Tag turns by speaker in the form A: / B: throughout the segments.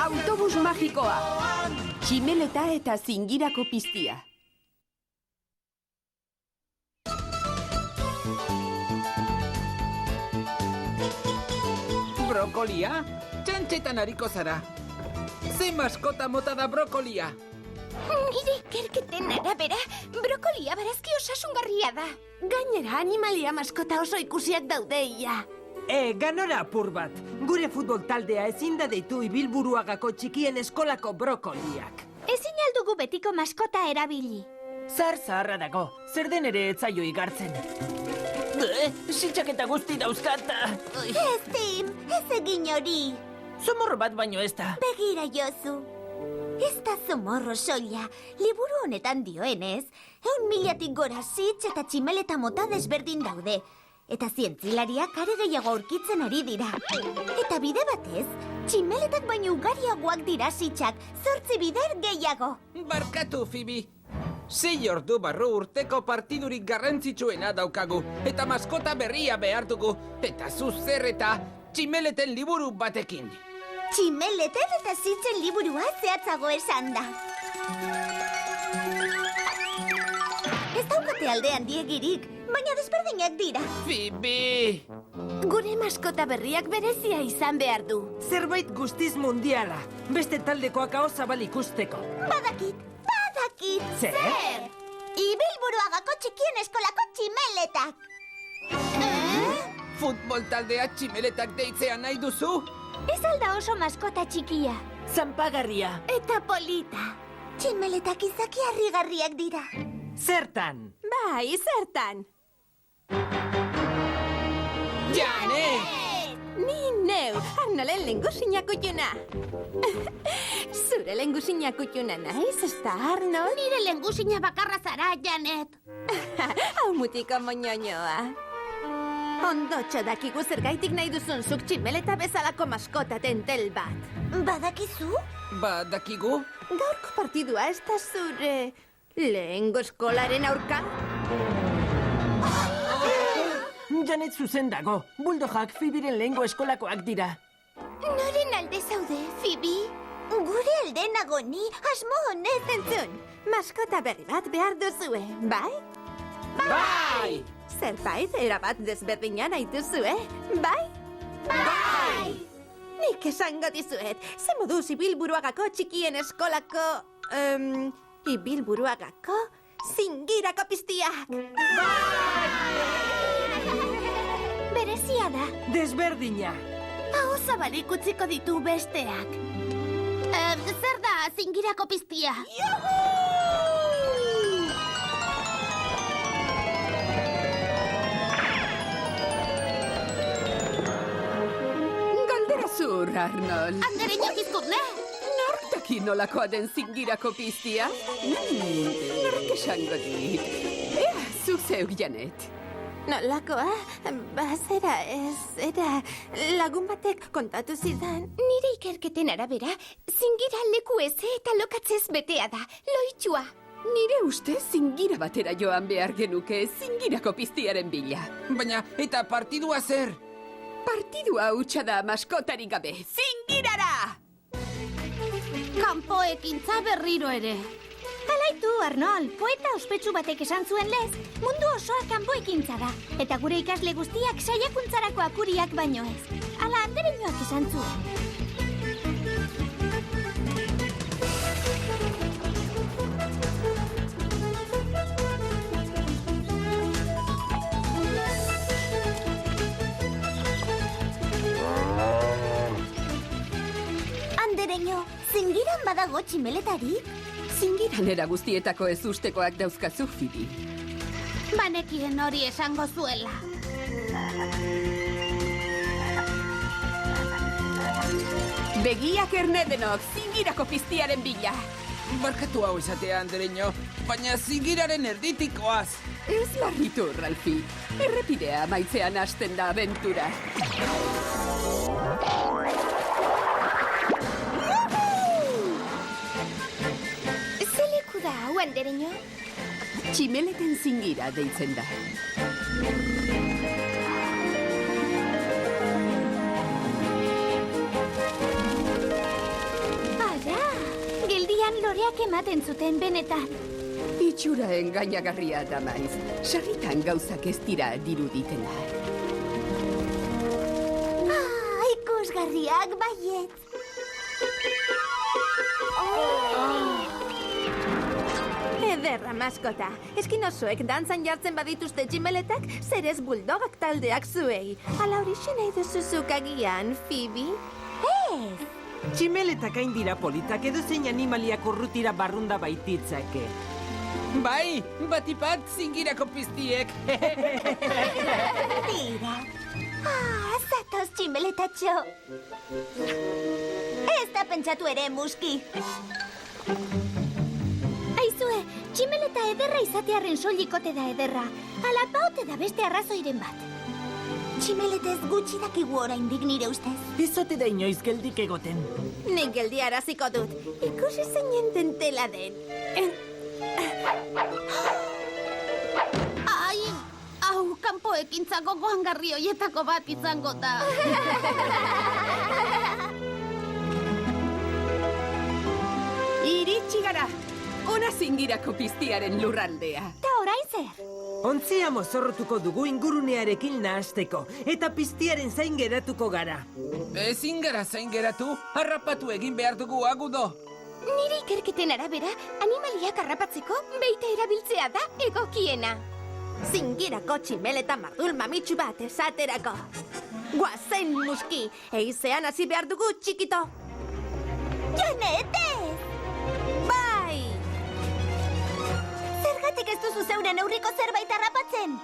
A: Autobus magikoa. Tximeleta eta zingirako piztia.
B: Brokolia? Txantxetan hariko zara. Ze maskota mota da brokolia?
C: Nire ikerketen arabera, brokolia barazki osasungarria da.
D: Gainera, animalia maskota oso ikusiak daude ia.
E: Ganora apur bat. Gure futbol taldea ezin da deitu Ibilburuagako txikien eskolako brokoliak.
C: Ezin aldugu betiko maskota erabili.
E: Zar zaharra dago, zer den ere etzaio igartzen. Sitxaketa guzti dauzkata.
C: Ez, Tim, ez egin hori.
E: Zomorro bat baino ez da.
C: Begira, Josu. Ez da zomorro soila. Liburu honetan dioenez, 100.000-tik gora sitz eta tximeleta mota desberdin daude. Eta zientzilariak are gehiago aurkitzen ari dira. Eta bide batez, tximeletak baino ugariagoak dira sitzak, 8 bider gehiago.
B: Barkatu, Phoebe. 6 ordu barru urteko partidurik garrantzitsuena daukagu. Eta maskota berria behar dugu. Eta zuzer eta tximeleten liburu batekin.
C: Tximeleten eta sitzen liburua zehatzago esan da. Ez daukate aldean diegirik, baina desberdinak dira.
B: Phoebe!
D: Gure maskota berriak berezia izan behar du.
E: Zerbait guztiz mundiala. Beste taldekoak hau zabal ikusteko.
C: Badakit!
E: Zer?
C: Ibilburuagako txikien eskolako tximeletak.
B: Futbol taldea tximeletak deitzea nahi duzu?
C: Ez alda oso maskota txikia.
E: Zanpagarria.
C: Eta polita. Tximeletak izaki harrigarriak dira.
E: Zertan?
D: Bai, zertan.
B: Janet!
D: Ni neu, Arnolen lengusinak utxuna. Zure lengusinak utxuna naiz, ez da, Arnold?
C: Nire lengusina bakarra zara, Janet.
D: Hau mutiko moñoñoa. Ondotxo dakigu zergaitik nahi duzun zuk tximeleta bezalako maskota tentel bat.
C: Badakizu?
B: Badakigu?
D: Gaurko partidua ez da zure lehengo eskolaren aurka?
E: Janet zuzen dago. Buldogak Phoeberen lehengo eskolakoak dira.
C: Noren alde zaude, Phoebe? Gure alde nago ni, asmo honez.
D: Entzun, maskota berri bat behar duzue, bai?
B: Bai!
D: Zerbait erabat desberdina nahi duzue, bai?
C: Bai!
D: Nik esango dizuet, ze moduz Ibilburuagako txikien eskolako... Ibilburuagako zingirako piztiak.
C: Berezia da.
E: Desberdina.
D: Hau zabalik utziko ditu besteak.
C: Zer da zingirako piztia?
A: Galdera zur, Arnold.
C: Andere inokizkut, ne?
A: Nork daki nolakoa den zingirako piztia? Nork esango dit. Ea, zu zeuk, Janet.
D: Nolakoa? Bazera ez, era lagun batek kontatu zidan.
C: Nire ikerketen arabera, zingira leku eze eta lokatzez betea da, loitxua.
A: Nire uste zingira batera joan behar genuke zingirako piztiaren bila.
B: Baina, eta partidua zer?
A: Partidua hutsa da maskotarik gabe. Zingirara!
C: Kanpo ekintza berriro ere. Alaitu, Arnold, poeta ospetsu batek esan zuen lez, mundu osoa kanpo ekintza da. Eta gure ikasle guztiak saiakuntzarako akuriak baino ez. Ala andereñoak esan zuen. Andereño, zingiran badago tximeletarik?
A: Zingiran era guztietako ez ustekoak dauzkazu, Phoebe.
C: Banekien hori esango zuela.
A: Begiak erne denok, zingirako piztiaren bila.
B: Barkatu hau esatea, andereño, baina zingiraren erditikoaz.
A: Ez larritu, Ralfi. Errepidea maitzean hasten da abentura.
C: Hau, andereño?
A: Tximeleten zingira deitzen da.
C: Aurrean loreak ematen zuten benetan.
A: Itxura engainagarria da maiz. Sarritan gauzak ez dira diruditela.
C: Ikusgarriak baiet.
D: Ederra, maskota. Eskin osoek dantzan jartzen badituzte tximeletak, zerez buldogak taldeak zuei. Ala horixe nahi duzuzuk agian, Phoebe?
C: Ez!
E: Tximeletak hain dira politak edo zein animaliak urrutira barrunda baititzake.
B: Bai, batipat zingirako piztiek.
C: Tira. Zatoz tximeletatxo. Ez da pentsatu ere, muski. Aizue, tximeleta ederra izatearen soilikote da ederra. Ala baute da beste arrazoiren bat. Tximeletez gutxi dakigu oraindik nire ustez.
E: Izote da inoiz geldik egoten.
D: Nik geldiaraziko dut. Ikusi zeinen tentela den.
C: Ai, hau, kanpo ekintzako goangarri hoietako bat izango da.
A: Iritsi gara! Ona zingirako piztiaren lurraldea.
C: Ta orain zer?
E: Ontzia mozorrotuko dugu ingurunearekin nahasteko, eta piztiaren zain geratuko gara.
B: Ezin gara zain geratu, harrapatu egin behar dugu agudo.
C: Nire ikerketen arabera, animaliak harrapatzeko beita erabiltzea da egokiena.
D: Zingirako tximeleta mardul mamitsu bat esaterako. Guazen, muski, eizean hasi behar dugu txikito.
C: Janetez!
D: Bai!
C: Zergatik ez duzu zeuren aurriko zerbait harrapatzen?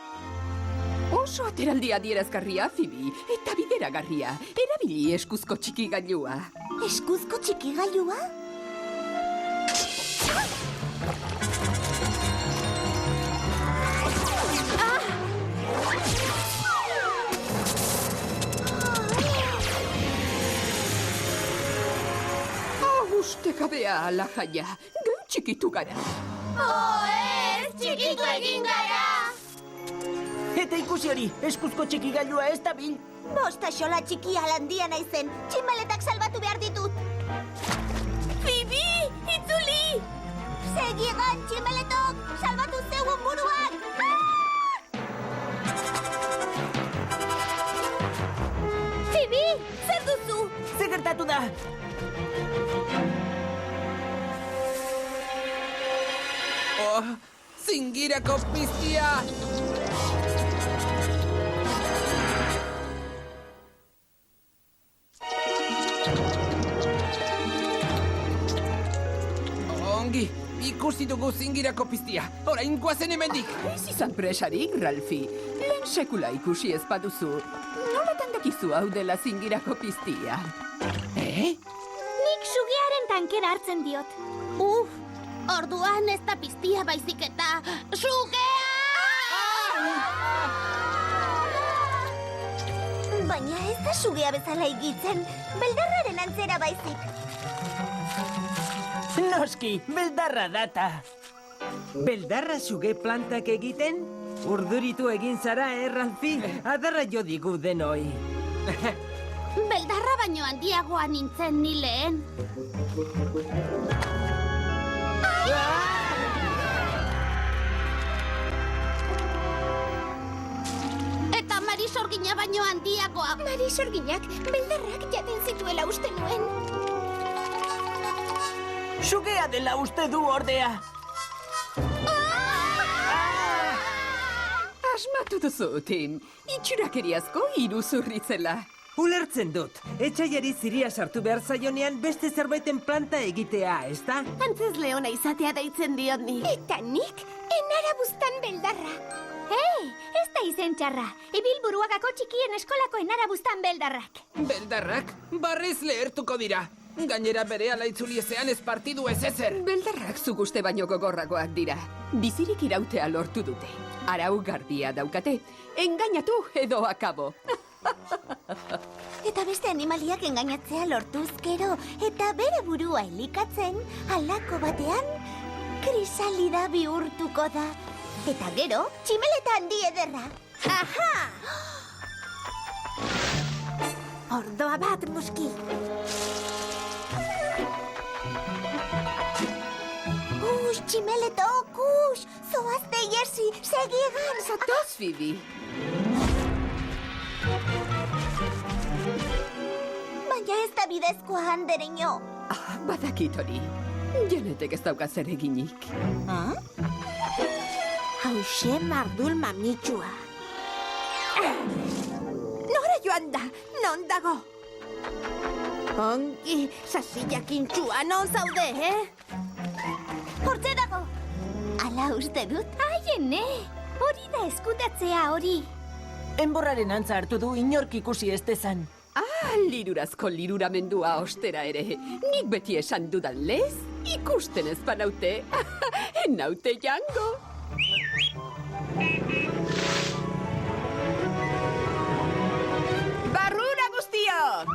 A: Oso ateraldi adierazgarria, Phoebe, eta bideragarria. Erabili eskuzko txikigailua.
C: Eskuzko txikigailua?
A: Ustekabea ala jaia, geu txikitu gara.
C: Ez, txikitu egin gara!
E: Eta ikusi hori, eskuzko txikigailua ez da bil.
C: Bosta xola txikia landia naizen, tximeletak salbatu behar ditut. Phoebe, itzuli! Segiegan, tximeletok, salbatu zeugun buruak! Phoebe, zer duzu?
E: Zer gertatu da?
B: Oh, zingirako piztia! Ongi, ikusi dugu zingirako piztia. Orain guazen hemendik.
A: Ez izan presarik, Ralfi. Lehen sekula ikusi ez baduzu. Nolatan dakizu hau dela zingirako piztia?
C: Nik sugearen tankera hartzen diot. Orduan ez da piztia baizik eta sugea! Baina ez da sugea bezala igitzen, beldarraren antzera baizik.
E: Noski, beldarra data. Beldarra suge plantak egiten? Urduritu egin zara, Ralfi? Adarra jo digu denoi.
C: Beldarra baino handiagoa nintzen ni lehen. Eta marisorgina baino handiagoa. Marisorginak beldarrak jaten zituela uste nuen.
E: Sugea dela uste du ordea.
A: Asmatu duzu, Tim. Itxurakeriazko iruzurritzela.
E: Ulertzen dut. Etxaiari ziria sartu behar zaionean beste zerbaiten planta egitea, ezta?
D: Antzez leona izatea deitzen diot ni.
C: Eta nik enara buztan beldarra. Ez da izen txarra. Ibilburuagako txikien eskolako enara buztan beldarrak.
B: Beldarrak barriz lehertuko dira. Gainera bere ala itzuliezean ez partidu ez ezer.
A: Beldarrak zuguste baino gogorragoak dira. Bizirik irautea lortu dute. Arau garbia daukate. Engainatu edo akabo.
C: Eta beste animaliak engainatzea lortuz gero, eta bere burua elikatzen, halako batean, krisalida bihurtuko da. Eta gero, tximeleta handi ederra.
D: Aha! Ordoa bat, muski.
C: Tximeleto, kus! Zoazte Jesi, segiegan!
A: Zatoz, Phoebe.
C: Baina ez da bidezkoa handereño.
A: Badakit hori. Janetek ez dauka zer eginik.
D: Hauxe mardul mamitxua. Nora joan da, non dago? Ongi, sasiak intxua, non zaude,
C: Hortze dago! Ala uste dut, aiene! Hori da eskutatzea hori.
E: Enborraren antza hartu du inork ikusi ez dezan.
A: Lirurazko liruramendua ostera ere. Nik beti esan dudan lez, ikusten ez banaute. Enaute jango. Barrura guztiok!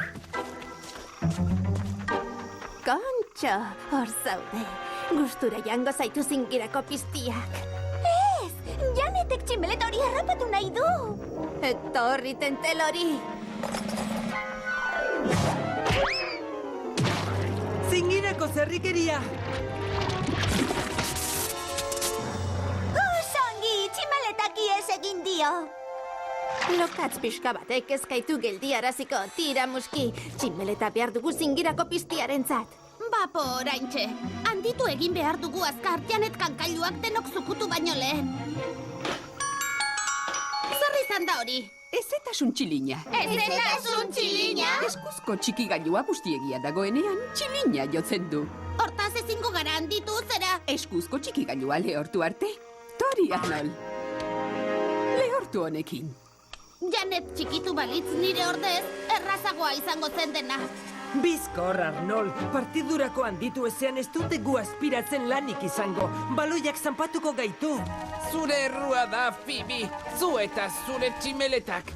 D: Kontxo, hor zaude. Gustura jango zaitu zingirako piztiak.
C: Ez! Janetek tximeleta hori harrapatu nahi du!
D: Etorri tentelori.
E: Zingirako zerrikeria!
C: Osongi, tximeletak ies egin dio!
D: Lokatz pixka batek ezkaitu geldiaraziko, tira muski. Tximeleta behar dugu zingirako piztiarentzat.
F: Bapo, oraintxe. Handitu egin behar dugu azkar, Janet kankailuak denok zukutu baino lehen. Zer izan da hori?
A: Ezetasun txilina.
F: Ezetasun txilina?
A: Eskuzko txikigailua bustiegia dagoenean txilina jotzen du.
F: Hortaz ezingo gara handitu, zera?
A: Eskuzko txikigailua lehortu arte. Tori, Arnold. Lehortu honekin.
F: Janet txikitu balitz nire ordez, errazagoa izango zen dena.
E: Bizkor, Arnold. Partidurako handitu ezean ez dute gu aspiratzen lanik izango. Baloiak zanpatuko gaitu.
B: Zure errua da, Phoebe. Zu eta zure tximeletak.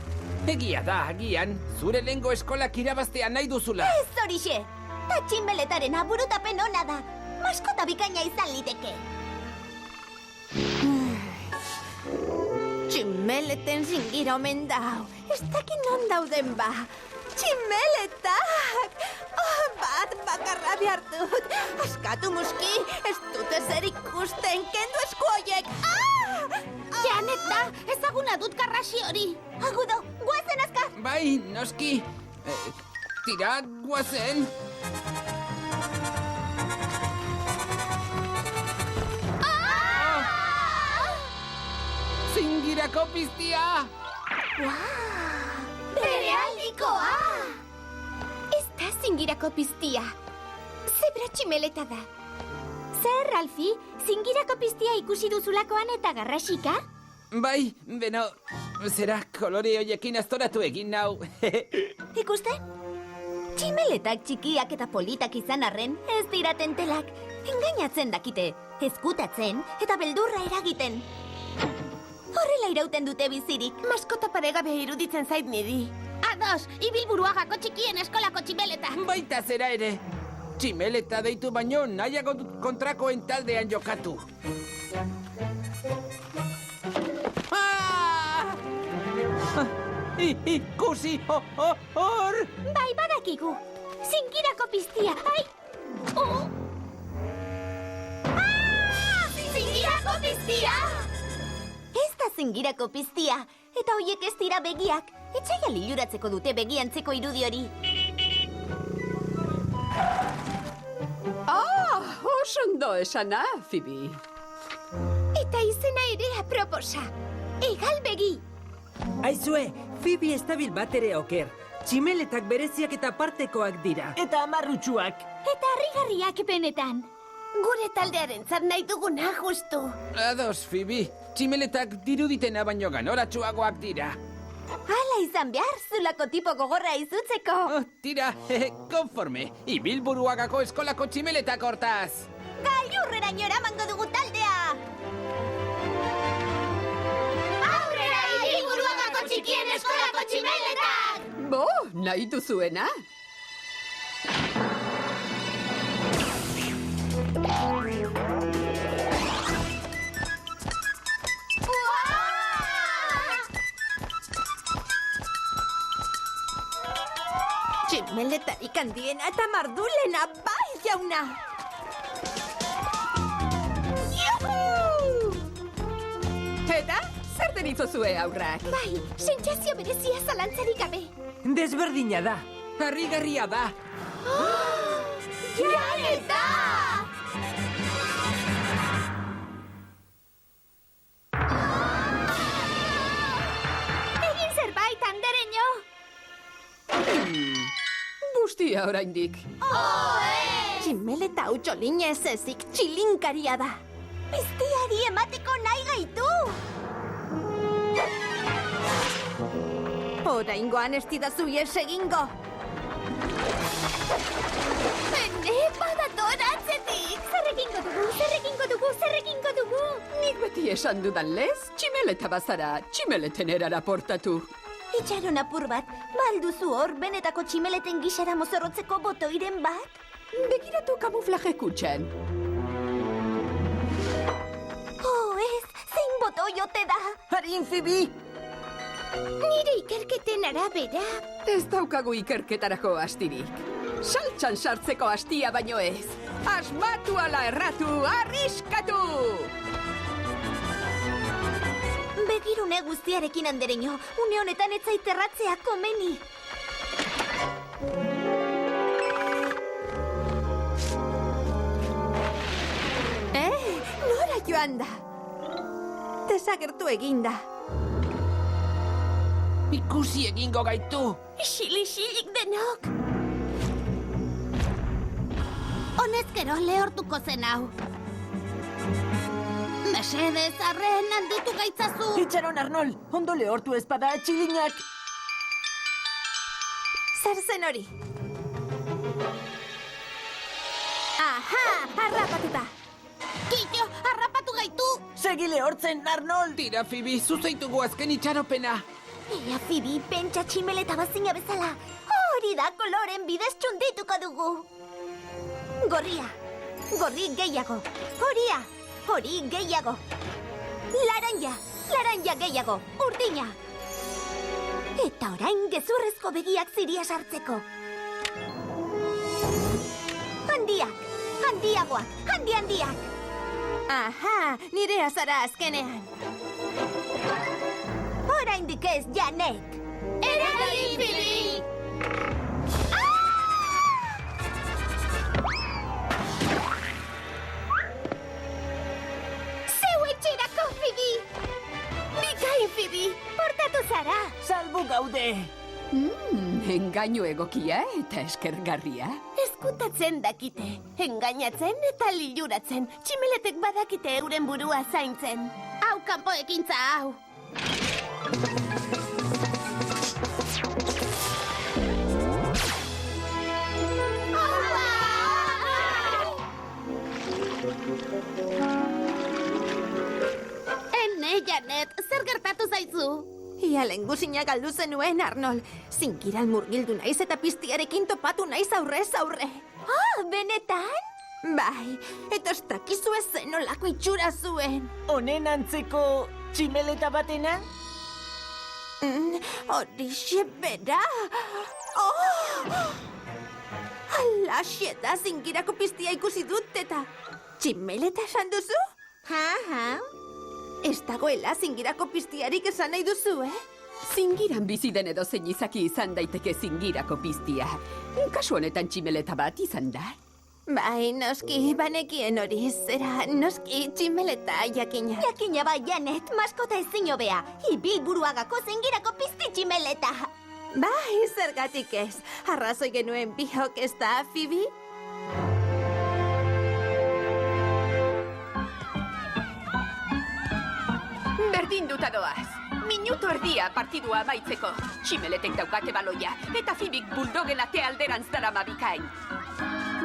B: Egia da, agian, zure lehengo eskolak irabaztea nahi duzula.
C: Ez horixe! Ta tximeletaren aburutapen ona da. Maskota bikaina izan liteke.
D: Tximeleten zingira omen dau. Ez dakin non dauden ba. Tximeletak! Bat bakarra behar dut. Askatu muski, ez dute zer ikusten, kendu esku hoiek.
F: Janet da, ezaguna dut karrasi hori.
C: Agudo, guazen azkar!
B: Bai, noski. Tira, guazen. Zingirako piztia!
C: Bere aldikoa! Ez da zingirako piztia. Zebra tximeleta da. Zer, Ralfi? Zingirako piztia ikusi duzulakoan eta garrasika?
B: Bai, beno, zera kolore hoiekin aztoratu egin nau.
C: Ikusten? Tximeletak txikiak eta politak izan arren, ez dira tentelak. Engainatzen dakite, ezkutatzen eta beldurra eragiten. Horrela irauten dute bizirik.
D: Maskota paregabe iruditzen zait niri.
F: Ados, Ibilburuagako txikien eskolako tximeleta.
B: Baita zera ere. Tximeleta deitu baino nahiago dut kontrakoen taldean jokatu. Ikusi, hor!
C: Bai, badakigu. Zingirako piztia, ai! Zingirako piztia! Ez da zingirako piztia, eta hoiek ez dira begiak. Etxaia liluratzeko dute begiantzeko irudi hori.
A: Oso ondo esana, Phoebe.
C: Eta izena ere aproposa. Egal begi.
E: Aizue, Phoebe ez dabil bat ere oker. Tximeletak bereziak eta partekoak dira. Eta amarrutsuak.
C: Eta harrigarriak benetan.
D: Gure taldearen zat nahi duguna justu.
B: Ados, Phoebe. Tximeletak diruditena baino ganoratsuagoak dira.
C: Hala izan behar, zulako tipo gogorra izutzeko.
B: Tira, konforme. Ibilburuagako eskolako tximeletak hortaz.
C: Gailurreraino eramango dugu taldea! Aurrera, Ibilburuagako txikien eskolako tximeletak!
A: Bo, nahi duzuena?
D: Tximeletarik handiena eta mardulena, bai, jauna!
A: zer deritzozue aurrak?
F: Bai, sentsazio berezia zalantzarik gabe.
E: Desberdina da.
B: Harrigarria da.
F: Janet da! Egin zerbait, andereño!
A: Guztia oraindik.
D: Tximeleta hau txolinez ezik txilinkaria da.
C: Piztiari emateko nahi gaitu!
D: Oraingoan ez didazu ies egingo.
F: Bene, badator atzetik! Zer egingo dugu?
A: Nik beti esan dudan lez, tximeleta bazara, tximeleten erara portatu.
C: Itxaron apur bat, balduzu hor benetako tximeleten gixara mozorrotzeko botoiren bat?
A: Begiratu kamuflaje kutxen.
C: Oh, ez, zein botoi ote da?
E: Harin, Phoebe!
F: Nire ikerketen arabera.
A: Ez daukagu ikerketarako astirik. Saltxan sartzeko astia baino ez. Asmatu ala erratu, arriskatu!
C: Begirune guztiarekin andereño, une honetan ez zait erratzea komeni.
D: Nora joan da? Desagertu eginda.
B: Ikusi egingo gaitu.
C: Isilik denok.
F: Honezkero lehortuko zen hau. Mesedez, arren handitu gaitzazu.
E: Itxaron, Arnold! Ondo lehortu ezpada txilinak!
D: Zer zen hori? Aha, harrapatuta.
F: Killo, harrapatu gaitu.
E: Segi lehortzen, Arnold!
B: Tira, Phoebe, zuzeitugu azken itxaropena.
C: Ia, Phoebe, pentsa tximeleta bazina bezala. Hori da koloren bidez txundituko dugu. Gorria, gorri gehiago. Horia, hori gehiago. Laranja gehiago. Urdina. Eta orain gezurrezko begiak ziria sartzeko. Handiagoak.
D: Aha, nire azara azkenean.
C: Oraindik ez, Janet.
F: Erabili, Phoebe! Zeu etxerako, Phoebe! Bikain, Phoebe! Portatu zara!
E: Salbu gaude!
A: Engainu egokia eta eskergarria.
F: Eskutatzen dakite. Engainatzen eta liluratzen. Tximeletek badakite euren burua zaintzen. Hau kanpo ekintza hau. Ene, Janet, zer gertatu zaizu?
D: Ia lenguzina galdu zenuen, Arnold. Zinkiral murgildu naiz eta piztiarekin topatu naiz aurrez aurre.
C: Benetan?
D: Bai, eta ez dakizu ez zenolako itxura zuen.
E: Honen antzeko tximeleta batena?
D: Horixe bera. Oh! Alaxe da zinkirako piztia ikusi dut eta... Tximeleta esan duzu? Ez dagoela zingirako piztiarik esan nahi duzu,
A: Zingiran bizi den edozein izaki izan daiteke zingirako piztia. Kasu honetan tximeleta bat izan da.
D: Bai, noski, banekien hori, zera, noski, tximeleta jakina.
C: Jakina bai, Janet, maskota ezin hobea. Ibilburuagako zingirako pizti tximeleta.
D: Bai, zergatik ez. Arrazoi genuen bihok ez da, Phoebe?
A: Berdin duta doaz. Minutu erdia partidua amaitzeko. Tximeletek daukate baloia, eta Phoebek buldogen ate alderantz darama bikain.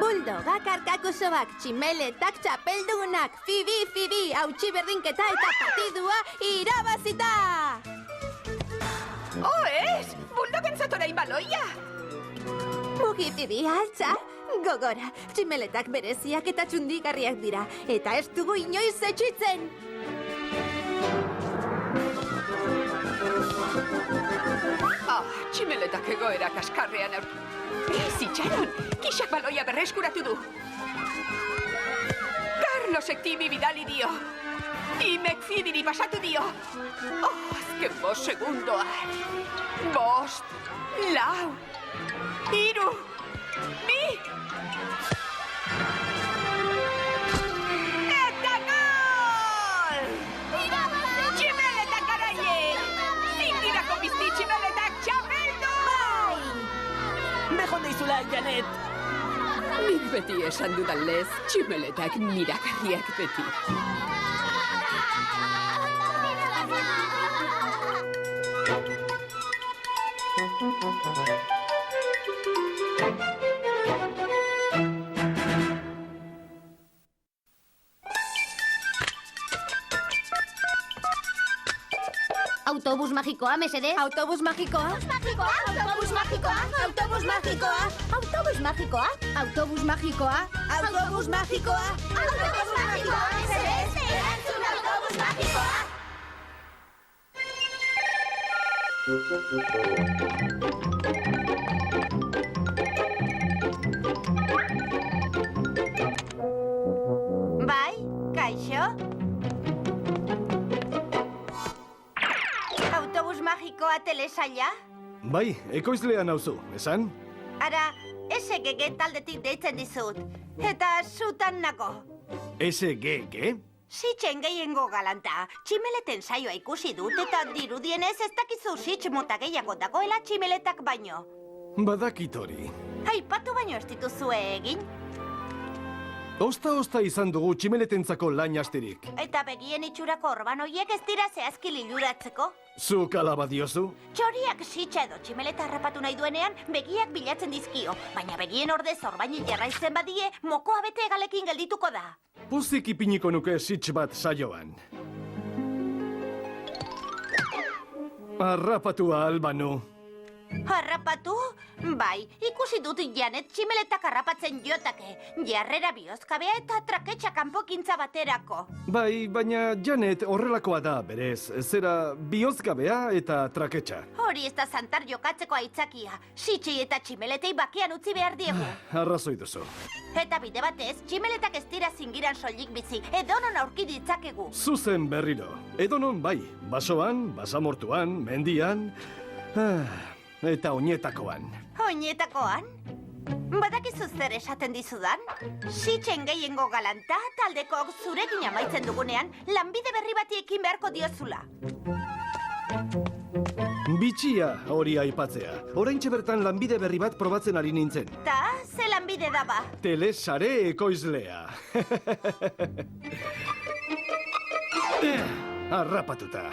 D: Buldogak, arkakusoak, tximeletak, txapeldunak, Phoebe, hautsi berdinketa eta partidua irabazita!
A: Ez! Buldogen zatorain baloia!
D: Mugi, Phoebe, altza! Gogora, tximeletak bereziak eta txundigarriak dira, eta ez dugu inoiz etxitzen!
A: Tximeletak egoera kaskarrean aurki. Itxaron, kixak baloia berreskuratu du. Carlosek timi bidali dio. Imek Fidiri pasatu dio. Azken 5 segundoa. 5, 4, 3, 2... Eta gol! Tximeletak garaie! Zindirako bizti tximeletak txapeldu!
E: Bejon deizula, Janet!
A: Nik beti esan dudan lez, tximeletak miragarriak beti.
C: Autobus magikoa, mesedez.
D: Autobus magikoa?
C: Autobus magikoa. Autobus magikoa. Autobus magikoa.
D: Autobus magikoa?
C: Autobus magikoa. Autobus magikoa, mesedez. Erantzun autobus magikoa.
F: Bai, kaixo? Autobus magikoa telesaila?
G: Bai, ekoizlean nauzu, esan?
F: Ara, SGG taldetik deitzen dizut. Eta zutan nago.
G: SGG?
F: Sitzen gehiengo galanta. Tximeleten saioa ikusi dut eta dirudienez ez dakizu sitz mota gehiago dagoela tximeletak baino.
G: Badakit hori.
F: Aipatu baino ez dituzue egin.
G: Osta izan dugu tximeletentzako lain astirik.
F: Eta begien itxurako orban hoiek ez dira zehazki liluratzeko.
G: Zuk alaba diozu?
F: Txoriak sitsa edo tximeleta harrapatu nahi duenean begiak bilatzen dizkio. Baina begien ordez orbaini jarraitzen badie, mokoa bete egalekin geldituko da.
G: Pozik ipiniko nuke sitz bat saioan. Harrapatua albanu.
F: Harrapatu? Bai, ikusi dut Janet tximeletak harrapatzen jotake. Jarrera bihozkabea eta traketxa kanpokintza baterako.
G: Bai, baina Janet horrelakoa da, berez. Zera bihozgabea eta traketxa.
F: Hori ez da zantar jokatzeko aitzakia. Sitsi eta tximeletei bakean utzi behar diegu.
G: Arrazoi duzu.
F: Eta bide batez, tximeletak ez dira zingiran soilik bizi, edonon aurki ditzakegu.
G: Zuzen berriro. Edonon bai, basoan, basamortuan, mendian... eta oinetakoan.
F: Oinetakoan? Badakizu zer esaten dizudan? Sitzen gehiengo galanta, taldekok zurekin amaitzen dugunean, lanbide berri bati ekin beharko diozula.
G: Bitxia hori aipatzea. Oraintxe bertan lanbide berri bat probatzen ari nintzen.
F: Ta, ze lanbide daba?
G: Telesare ekoizlea. Harrapatuta.